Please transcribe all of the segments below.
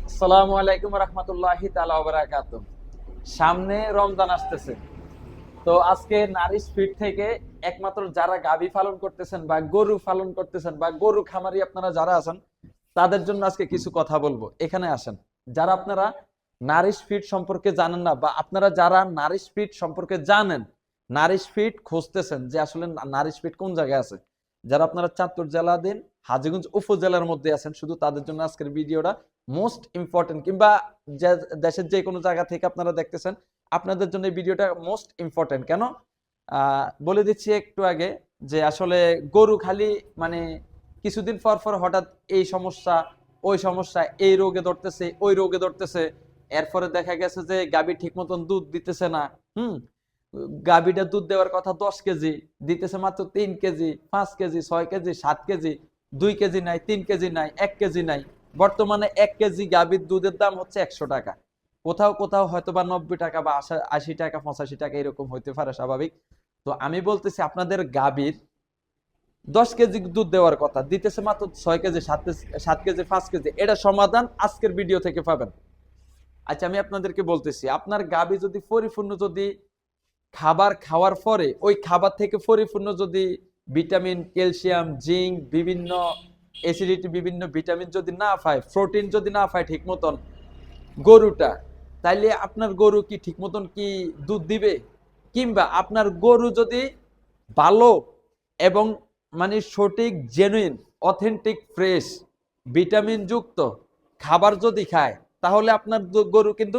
আসসালামু আলাইকুম রহমতুল্লাহি তাআলা ওয়া বারাকাতুহু। সামনে রমজান আসতেছে, তো আজকে নারিশ ফিড থেকে একমাত্র যারা গাভী পালন করতেছেন বা গরু পালন করতেছেন বা গরু খামারি আপনারা যারা আছেন, তাদের জন্য আজকে কিছু কথা বলবো। এখানে আসেন, যারা আপনারা নারিশ ফিড সম্পর্কে জানেন না বা আপনারা যারা নারিশ ফিড সম্পর্কে জানেন, নারিশ ফিড খুঁজতেছেন যে আসলে নারিশ ফিড কোন জায়গায় আছে, যারা আপনারা চাঁদপুর জেলাধীন হাজীগঞ্জ উপজেলার মধ্যে আছেন, শুধু তাদের জন্য আজকের ভিডিওটা মোস্ট ইম্পর্টেন্ট। কিংবা দেশের যে কোনো জায়গা থেকে আপনারা দেখতেছেন, আপনাদের জন্য এই ভিডিওটা মোস্ট ইম্পর্টেন্ট। কেন বলে দিচ্ছি একটু আগে, যে আসলে গরু খালি মানে কিছুদিন পর পর হঠাৎ এই সমস্যা ওই সমস্যা, এই রোগে ধরতেছে ওই রোগে ধরতেছে, এরপরে দেখা গেছে যে গাভী ঠিক মতন দুধ দিতেছে না। হুম গাভীটা দুধ দেওয়ার কথা 10 কেজি, দিতেছে মাত্র 3 KG, 5 KG, 6 KG, 7 KG, 2 KG নাই, 3 কেজি নাই, 1 কেজি নাই। বর্তমানে 1 কেজি গাভীর দুধের দাম হচ্ছে 100 টাকা, কোথাও কোথাও হয়তো বা 90 টাকা বা 80 টাকা, 85 টাকা এরকম হইতে পারে, স্বাভাবিক। তো আমি বলতেছি, আপনাদের গাভীর 10 কেজি দুধ দেওয়ার কথা, দিতেছে মাত্র 6 কেজি, 7 কেজি, 5 কেজি। এটা সমাধান আজকের ভিডিও থেকে পাবেন। আচ্ছা, আমি আপনাদেরকে বলতেছি, আপনার গাভী যদি পরিপূর্ণ, যদি খাবার খাওয়ার পরে ওই খাবার থেকে পরিপূর্ণ যদি ভিটামিন, ক্যালসিয়াম, জিঙ্ক, বিভিন্ন অ্যাসিডিটি, বিভিন্ন ভিটামিন যদি না পায়, প্রোটিন যদি না পায় ঠিক মতন গরুটা, তাইলে আপনার গরু কি ঠিক মতন কি দুধ দিবে? কিংবা আপনার গরু যদি ভালো এবং মানে সঠিক, জেনুইন, অথেন্টিক, ফ্রেশ, ভিটামিন যুক্ত খাবার যদি খায়, তাহলে আপনার গরু কিন্তু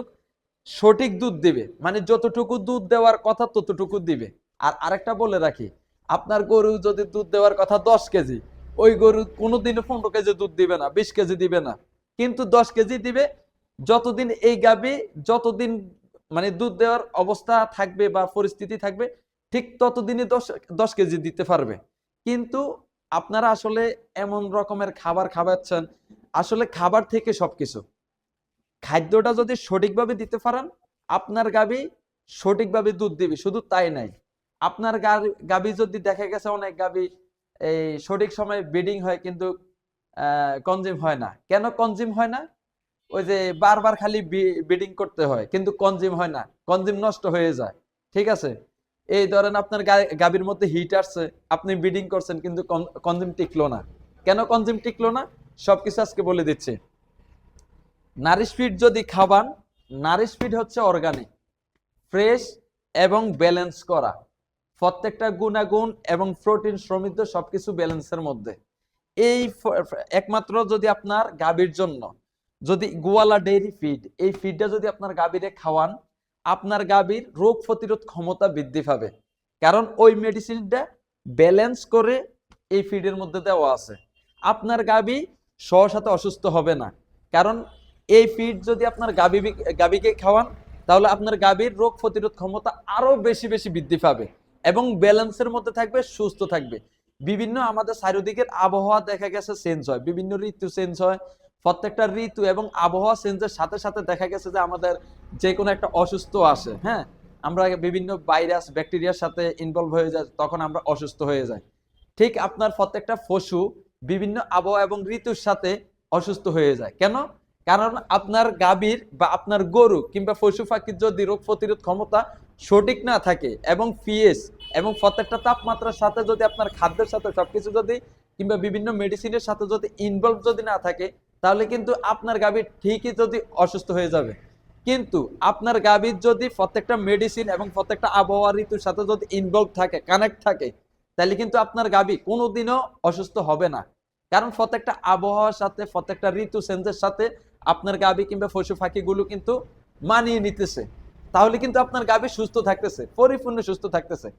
সঠিক দুধ দিবে, মানে যতটুকু দুধ দেওয়ার কথা ততটুকু দিবে। আর আরেকটা বলে রাখি, আপনার গরু যদি দুধ দেওয়ার কথা 10 কেজি, ওই গরু কোনোদিনও 15 কেজি দুধ দিবে না, 20 কেজি দিবে না, কিন্তু 10 কেজি দিবে। যতদিন এই গাভী, যতদিন মানে দুধ দেওয়ার অবস্থা থাকবে বা পরিস্থিতি থাকবে, ঠিক ততদিনই 10 10 কেজি দিতে পারবে। কিন্তু আপনারা আসলে এমন রকমের খাবার খাওয়াচ্ছেন, আসলে খাবার থেকে সবকিছু, খাদ্যটা যদি সঠিকভাবে দিতে পারেন, আপনার গাভী সঠিকভাবে দুধ দিবে। শুধু তাই নাই, আপনার গাভী যদি দেখা গেছে অনেক গাভী এই সঠিক সময় ব্রিডিং হয় কিন্তু কনজিউম হয় না। কেন কনজিউম হয় না? ওই যে বারবার খালি ব্রিডিং করতে হয় কিন্তু কনজিউম হয় না, কনজিউম নষ্ট হয়ে যায়। ঠিক আছে, এই ধরেন আপনার গাভীর মধ্যে হিট আসছে, আপনি ব্রিডিং করছেন কিন্তু কনজিউম টিকলো না। কেন কনজিউম টিকলো না? সবকিছু আজকে বলে দিচ্ছে। নারিশ ফিড যদি খাবান, নারিশ ফিড হচ্ছে অর্গানিক, ফ্রেশ এবং ব্যালেন্স করা, প্রত্যেকটা গুণাগুণ এবং প্রোটিন সমৃদ্ধ, সবকিছু ব্যালেন্সের মধ্যে। এই একমাত্র যদি আপনার গাভীর জন্য, যদি গোয়ালা ডেইরি ফিড, এই ফিডটা যদি আপনার গাভীরে খাওয়ান, আপনার গাভীর রোগ প্রতিরোধ ক্ষমতা বৃদ্ধি পাবে। কারণ ওই মেডিসিনটা ব্যালেন্স করে এই ফিডের মধ্যে দেওয়া আছে। আপনার গাভী সহসাথে অসুস্থ হবে না, কারণ এই ফিড যদি আপনার গাভীকে খাওয়ান, তাহলে আপনার গাভীর রোগ প্রতিরোধ ক্ষমতা আরো বেশি বেশি বৃদ্ধি পাবে এবং ব্যালেন্সের মধ্যে থাকবে, সুস্থ থাকবে। বিভিন্ন আমাদের চারিদিকের আবহাওয়া দেখা গেছে চেঞ্জ হয়, বিভিন্ন ঋতু চেঞ্জ হয়। প্রত্যেকটা ঋতু এবং আবহাওয়া চেঞ্জের সাথে সাথে দেখা গেছে যে আমাদের যে কোনো একটা অসুস্থ আসে। হ্যাঁ, আমরা বিভিন্ন ভাইরাস, ব্যাকটেরিয়ার সাথে ইনভলভ হয়ে যায়, তখন আমরা অসুস্থ হয়ে যাই। ঠিক আপনার প্রত্যেকটা পশু বিভিন্ন আবহাওয়া এবং ঋতুর সাথে অসুস্থ হয়ে যায়। কেন? কারণ আপনার গাভীর বা আপনার গরু কিংবা পশু পাখির যদি রোগ প্রতিরোধ ক্ষমতা সঠিক না থাকে এবং পিএইচ এবং প্রত্যেকটা তাপমাত্রার সাথে যদি আপনার খাদ্যের সাথে সবকিছু যদি কিংবা বিভিন্ন মেডিসিনের সাথে যদি ইনভলভ যদি না থাকে, তাহলে কিন্তু আপনার গাভী ঠিকই যদি অসুস্থ হয়ে যাবে। কিন্তু আপনার গাভীর যদি প্রত্যেকটা মেডিসিন এবং প্রত্যেকটা আবহাওয়া ঋতুর সাথে যদি ইনভলভ থাকে, কানেক্ট থাকে, তাহলে কিন্তু আপনার গাভী কোনোদিনও অসুস্থ হবে না। কারণ প্রত্যেকটা আবহাওয়ার সাথে, প্রত্যেকটা ঋতু চেঞ্জের সাথে আপনার গাভী কিংবা পশু পাখিগুলো কিন্তু মানিয়ে নিতেছে। তাহলে কিন্তু আপনার গাভী সুস্থ থাকতেছে, পরিপূর্ণ সুস্থ থাকতেছে।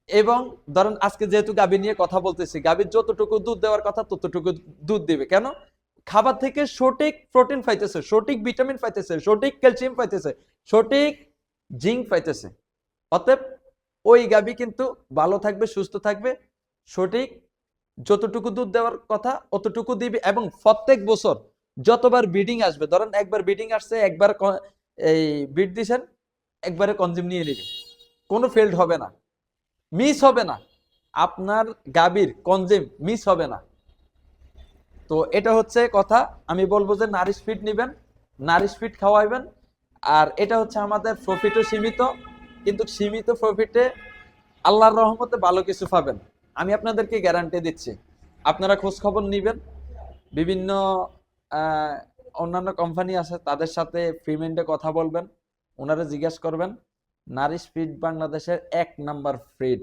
এবং ধরেন আজকে যেহেতু গাভী নিয়ে কথা বলতেছি, গাভীর যতটুকু দুধ দেওয়ার কথা ততটুকু দুধ দিবে। কেন? খাবার থেকে সঠিক প্রোটিন পাইতেছে, সঠিক ভিটামিন পাইতেছে, সঠিক ক্যালসিয়াম পাইতেছে, সঠিক জিঙ্ক পাইতেছে। অতএব ওই গাভী কিন্তু ভালো থাকবে, সুস্থ থাকবে, সঠিক যতটুকু দুধ দেওয়ার কথা অতটুকু দিবে। এবং প্রত্যেক বছর যতবার ব্রিডিং আসবে, ধরেন একবার ব্রিডিং আসছে, একবার এই ব্রিড দিছেন, একবারে কনজিউম নিয়ে নেবে, কোনো ফেল্ড হবে না, মিস হবে না, আপনার গাভীর কনজিউম মিস হবে না। তো এটা হচ্ছে কথা। আমি বলবো যে নারিশ ফিড নিবেন, নারিশ ফিড খাওয়াইবেন। আর এটা হচ্ছে আমাদের প্রফিটও সীমিত, কিন্তু সীমিত প্রফিটে আল্লাহর রহমতে ভালো কিছু পাবেন, আমি আপনাদেরকে গ্যারান্টি দিচ্ছি। আপনারা খোঁজ খবর নিবেন, বিভিন্ন অন্যান্য কোম্পানি আছে তাদের সাথে পেমেন্টে কথা বলবেন, ওনারা জিজ্ঞাসা করবেন। নারিশ ফিড বাংলাদেশের 1 number feed,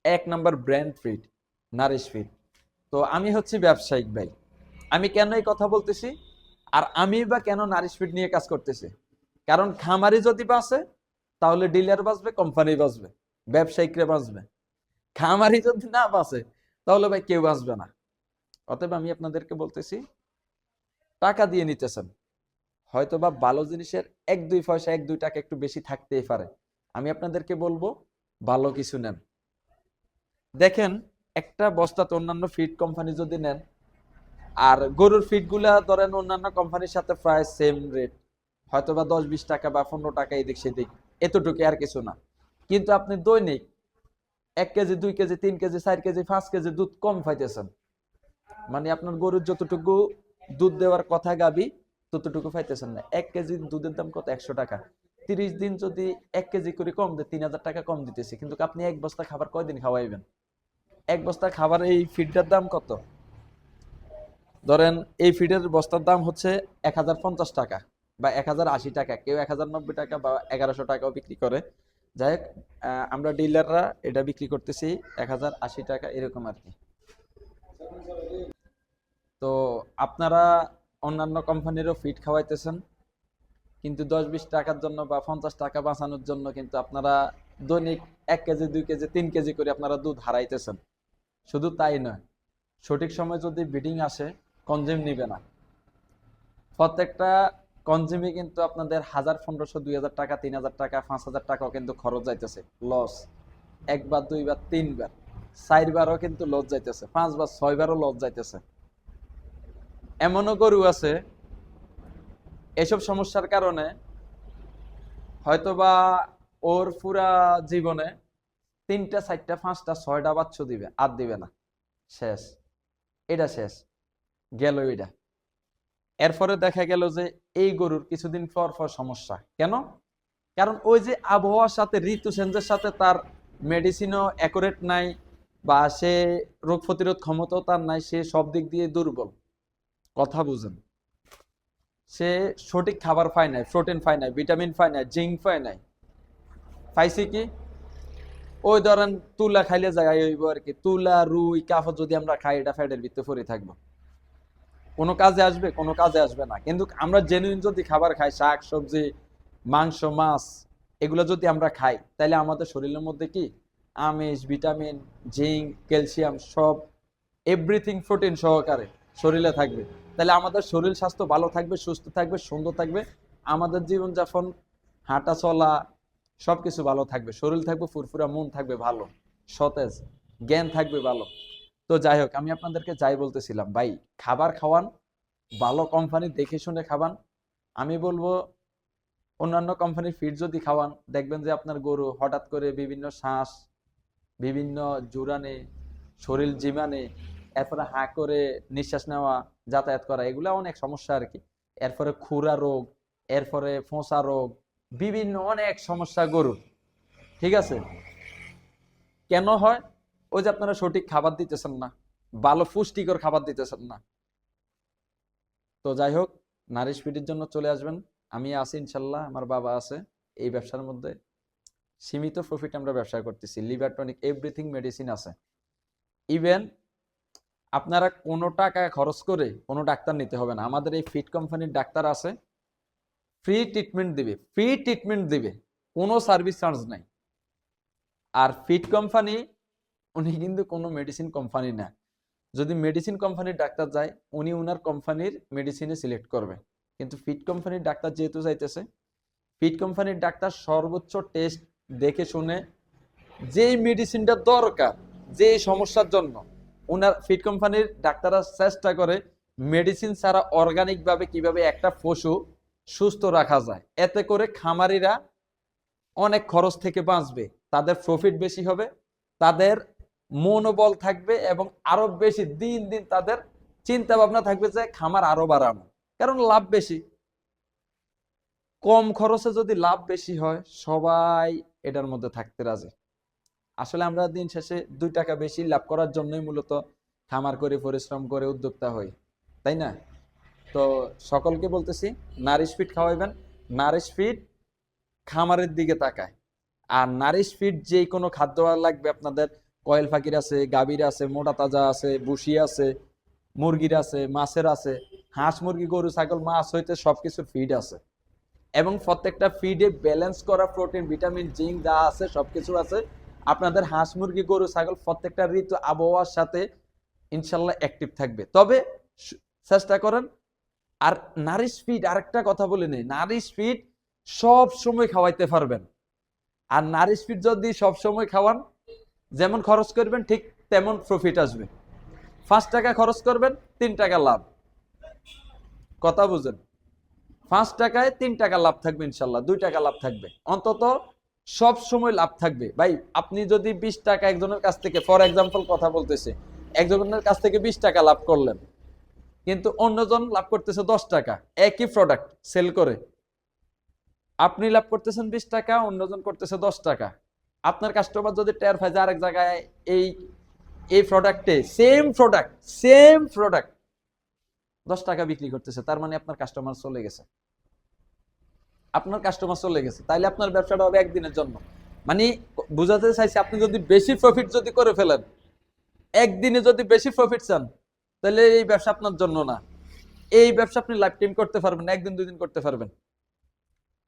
1 number brand feed Nourish feed. তো আমি হচ্ছি ব্যবসায়িক ভাই, আমি কেন এই কথা বলতেছি, আর আমি বা কেন নারিশ ফিড নিয়ে কাজ করতেছি? কারণ খামারি যদি বাঁচে তাহলে ডিলার বাঁচবে, কোম্পানি বাঁচবে, ব্যবসায়িকরা বাঁচবে। খামারি যদি না বাঁচে তাহলে ভাই কেউ বাঁচবে না। অতএব আমি আপনাদেরকে বলতেছি, টাকা দিয়ে নিতেছেন, হয়তো বা ভালো জিনিসের 1-2 পয়সা 1-2 টাকা একটু বেশি থাকতেই পারে, আমি আপনাদেরকে বলবো ভালো কিছু নেন। দেখেন, একটা বস্তাতে অন্যান্য ফিড কোম্পানি যদি নেন, আর গরুর ফিড গুলা ধরেন অন্যান্য কোম্পানির সাথে প্রায় সেম রেট, হয়তো বা 10-20 টাকা বা 15 টাকা এদিক সেদিক, এতটুকু আর কিছু না। কিন্তু আপনি দৈনিক 1 KG 2 KG 3 KG 4 KG 5 KG দুধ কম পাইতেছেন, মানে আপনার গরুর যতটুকু দুধ দেওয়ার কথা গাবি ততটুকু পাইতেছেন না। 1 কেজি দুধের দাম কত? 100 টাকা। 30 দিন যদি 1 কেজি করে কম দেয়, 3000 টাকা কম দিতেছে, কিন্তু আপনি 1 বস্তা খাবার কয়দিন খাওয়াইবেন? 1 বস্তা খাবার এই ফিডটার দাম কত? ধরেন এই ফিডের বস্তার দাম হচ্ছে 1050 টাকা বা 1080 টাকা, কেউ 1090 টাকা বা 1100 টাকাও বিক্রি করে। যাই হোক, আমরা ডিলাররা এটা বিক্রি করতেছি 1080 টাকা এরকম আর কি। তো আপনারা অন্যান্য কোম্পানিরও ফিড খাওয়াইতেছেন, কিন্তু 10-20 টাকার জন্য বা 50 টাকা বাঁচানোর জন্য কিন্তু আপনারা দৈনিক 1 কেজি 2 কেজি 3 কেজি করে আপনারা দুধ হারাইতেছেন। শুধু তাই নয়, সঠিক সময় যদি ব্রিডিং আসে, কনজিউম নিবে না। প্রত্যেকটা কনজিউমে কিন্তু আপনাদের 1000 1500 2000 টাকা 3000 টাকা 5000 টাকাও কিন্তু খরচ যাইতেছে, লস। 1 বার 2 বার 3 বার 4 বারও কিন্তু লস যাইতেছে, 5 বার 6 বারও লস যাইতেছে। এমনও গরু আছে এসব সমস্যার কারণে হয়তোবা ওর পুরা জীবনে 3টা 4টা 5টা 6টা বাচ্চা দিবে, আর দিবে না, শেষ। এটা শেষ, গেল এটা। এরপরে দেখা গেল যে এই গরুর কিছুদিন পর পর সমস্যা। কেন? কারণ ওই যে আবহাওয়ার সাথে, ঋতু চেঞ্জের সাথে তার মেডিসিনও অ্যাকুরেট নাই, বা সে রোগ প্রতিরোধ ক্ষমতাও তার নাই, সে সব দিক দিয়ে দুর্বল। কথা বুঝেন, সে সঠিক খাবার পায় নাই, প্রোটিন পায় নাই, ভিটামিন পায় নাই, জিঙ্ক পায় নাই। পাইছে কি? ওই ধরেন তুলা খাইলে জায়গায় হইব আর কি, তুলা রুই কাফ যদি আমরা খাই, এটা ফ্যাটের ভিতরে পড়ে থাকবো, কোনো কাজে আসবে? কোনো কাজে আসবে না। কিন্তু আমরা জেনুইন যদি খাবার খাই, শাক সবজি মাংস মাছ, এগুলো যদি আমরা খাই, তাহলে আমাদের শরীরের মধ্যে কি আমিষ ভিটামিন জিঙ্ক ক্যালসিয়াম সব এভরিথিং প্রোটিন সহকারে শরীরে থাকবে। তাহলে আমাদের শরীর স্বাস্থ্য ভালো থাকবে, সুস্থ থাকবে, সুন্দর থাকবে, আমাদের জীবনযাপন হাঁটা চলা সবকিছু ভালো থাকবে, শরীর থাকবে ফুরফুরা, মন থাকবে ভালো সতেজ, জ্ঞান থাকবে ভালো। তো যাই হোক, আমি আপনাদেরকে যাই বলতেছিলাম ভাই, খাবার খাওয়ান, ভালো কোম্পানি দেখে শুনে খাবান। আমি বলবো অন্যান্য কোম্পানির ফিড যদি খাওয়ান, দেখবেন যে আপনার গরু হঠাৎ করে বিভিন্ন শ্বাস, বিভিন্ন জুড়ানে, শরীর জিমানে, এরপরে হাঁ করে নিঃশ্বাস নেওয়া, যাতায়াত করা, এগুলা অনেক সমস্যা আর কি। এরপরে খুরা রোগ, এরপরে ফোঁসা রোগ, বিভিন্ন অনেক সমস্যা গরুর। ঠিক আছে? কেন হয়? ওই যে আপনারা সঠিক খাবার দিতেছেন না, ভালো পুষ্টিকর খাবার দিতেছেন না। তো যাই হোক, নারিশ ফিডের জন্য চলে আসবেন, আমি আছি ইনশাল্লাহ, আমার বাবা আছে এই ব্যবসার মধ্যে। সীমিত প্রফিট আমরা ব্যবসা করতেছি, লিভার টনিক এভরিথিং মেডিসিন আছে। ইভেন আপনারা কোনো টাকা খরচ করে কোনো ডাক্তার নিতে হবে না, আমাদের এই ফিড কোম্পানির ডাক্তার আছে, ফ্রি ট্রিটমেন্ট দিবে, ফ্রি ট্রিটমেন্ট দিবে, কোনো সার্ভিস চার্জ নাই। আর ফিড কোম্পানি উনি কিন্তু কোনো মেডিসিন কোম্পানি না। যদি মেডিসিন কোম্পানির ডাক্তার যায়, উনি উনার কোম্পানির মেডিসিনে সিলেক্ট করবে। কিন্তু ফিড কোম্পানির ডাক্তার যেহেতু চাইতেছে, ফিড কোম্পানির ডাক্তার সর্বোচ্চ টেস্ট দেখে শুনে যেই মেডিসিনটা দরকার, যে সমস্যার জন্য, উনার ফিড কোম্পানির ডাক্তাররা চেষ্টা করে মেডিসিন ছাড়া অর্গানিক ভাবে কিভাবে একটা পশু সুস্থ রাখা যায়, এতে করে খামারিরা অনেক খরচ থেকে বাঁচবে, তাদের প্রফিট বেশি হবে, তাদের মনোবল থাকবে, এবং আরো বেশি দিন দিন তাদের চিন্তা ভাবনা থাকবে যে খামার আরো বাড়ানো, কারণ লাভ বেশি। কম খরচে যদি লাভ বেশি হয় সবাই এটার মধ্যে থাকতে রাজি। আসলে আমরা দিন শেষে 2 টাকা বেশি লাভ করার জন্যই মূলত খামার করে পরিশ্রম করে উদ্যোক্তা হই, তাই না? তো সকলকে বলতেছি নারিশ ফিড খাওয়াইবেন। নারিশ ফিড খামারের দিকে তাকায়। আর নারিশ ফিড যে কোনো খাদ্য লাগবে আপনাদের, কয়েল পাখির আছে, গাভীর আছে, মোটা তাজা আছে, বুসি আছে, মুরগির আছে, মাছের আছে, হাঁস মুরগি গরু ছাগল মাছ হইতে সবকিছুর ফিড আছে। এবং প্রত্যেকটা ফিডে ব্যালেন্স করা প্রোটিন ভিটামিন জিঙ্ক যা আছে সবকিছু আছে। আপনাদের হাঁস মুরগি গরু ছাগল প্রত্যেকটা ঋতু আবহাওয়ার সাথে ইনশাল্লাহ অ্যাক্টিভ থাকবে, তবে চেষ্টা করেন। আর নারিশ ফিড, আরেকটা কথা বলে নেই, নারিশ ফিড সব সময় খাওয়াইতে পারবেন। আর নারিশ ফিড যদি সব সময় খাওয়ান, যেমন খরচ করবেন ঠিক তেমন প্রফিট আসবে। 5 টাকা খরচ করবেন 3 টাকা লাভ, কথা বুঝেন? 5 টাকায় 3 টাকা লাভ থাকবে, ইনশাল্লাহ 2 টাকা লাভ থাকবে, অন্তত সব সময় লাভ থাকবে। ভাই আপনি যদি 20 টাকা একজনের কাছ থেকে, ফর এক্সাম্পল কথা বলতেছে, একজনের কাছ থেকে 20 টাকা লাভ করলেন, কিন্তু অন্যজন লাভ করতেছে 10 টাকা, একই প্রোডাক্ট সেল করে। আপনি লাভ করতেছেন 20 টাকা, অন্যজন করতেছে 10 টাকা। আপনার কাস্টমার যদি টের পায় যে আরেক জায়গায় এই এই প্রোডাক্টে সেম প্রোডাক্ট 10 টাকা বিক্রি করতেছে, তার মানে আপনার কাস্টমার চলে গেছে, তাইলে আপনার ব্যবসাটা হবে একদিনের জন্য। মানে বুঝাতে চাইছি, আপনি যদি বেশি প্রফিট যদি করে ফেলেন, একদিনে যদি বেশি প্রফিট চান, তাহলে এই ব্যবসা আপনার জন্য না। এই ব্যবসা আপনি লাইফ টাইম করতে পারবেন, 1 দিন 2 দিন করতে পারবেন।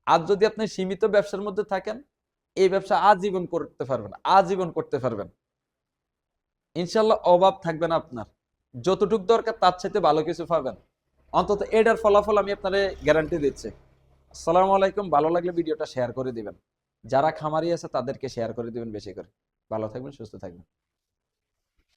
আর যদি আপনি সীমিত ব্যবসার মধ্যে থাকেন, এই ব্যবসা আজীবন করতে পারবেন। ইনশাল্লাহ অভাব থাকবে না আপনার, যতটুক দরকার তার চাইতে ভালো কিছু পাবেন। অন্তত এটার ফলাফল আমি আপনাদের গ্যারান্টি দিচ্ছি। আসসালামু আলাইকুম। ভালো লাগলে ভিডিওটা শেয়ার করে দিবেন, যারা খামারি আছে তাদেরকে শেয়ার করে দিবেন বেশি করে। ভালো থাকবেন, সুস্থ থাকবেন।